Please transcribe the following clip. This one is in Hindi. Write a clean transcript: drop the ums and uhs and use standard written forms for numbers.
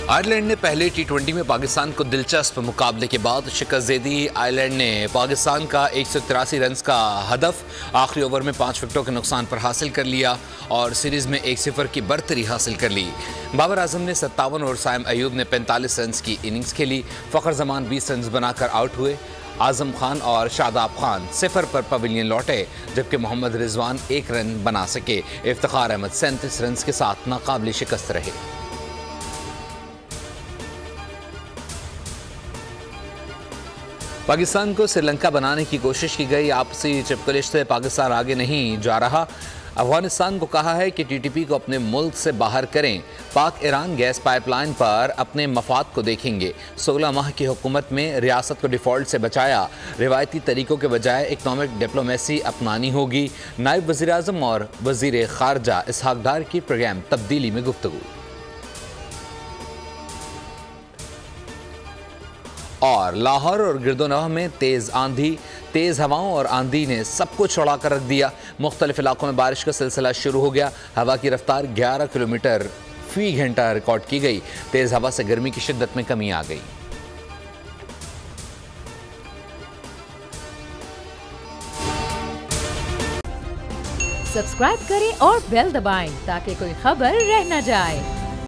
आयरलैंड ने पहले T20 में पाकिस्तान को दिलचस्प मुकाबले के बाद शिकस्त दे दी। आयरलैंड ने पाकिस्तान का 183 रन का हदफ आखिरी ओवर में 5 विकेटों के नुकसान पर हासिल कर लिया और सीरीज में 1-0 की बढ़तरी हासिल कर ली। बाबर आजम ने 57 और साइम अयूब ने 45 रन की इनिंग्स खेली। फ़खर जमान 20 रन बनाकर आउट हुए। आजम खान और शादाब खान 0 पर पवेलियन लौटे, जबकि मोहम्मद रिजवान 1 रन बना सके। इफ्तिखार अहमद 37 रन के साथ नाकाबिल शिकस्त रहे। पाकिस्तान को श्रीलंका बनाने की कोशिश की गई। आपसी चिपकलिश से पाकिस्तान आगे नहीं जा रहा। अफगानिस्तान को कहा है कि टीटीपी को अपने मुल्क से बाहर करें। पाक ईरान गैस पाइपलाइन पर अपने मफाद को देखेंगे। 16 माह की हुकूमत में रियासत को डिफ़ॉल्ट से बचाया। रिवायती तरीकों के बजाय इकनॉमिक डिप्लोमेसी अपनानी होगी। नायब वज़ीर आज़म और वज़ीर ख़ारजा इसहाक डार की प्रोग्राम तब्दीली में गुफ्तगू। और लाहौर और गिरदोनवाह में तेज़ हवाओं और आंधी ने सब कुछ उड़ा कर रख दिया। मुख्तलिफ इलाकों में बारिश का सिलसिला शुरू हो गया। हवा की रफ्तार 11 किलोमीटर फी घंटा रिकॉर्ड की गई। तेज़ हवा से गर्मी की शिद्दत में कमी आ गई। सब्सक्राइब करें और बेल दबाएं ताकि कोई खबर रह न जाए।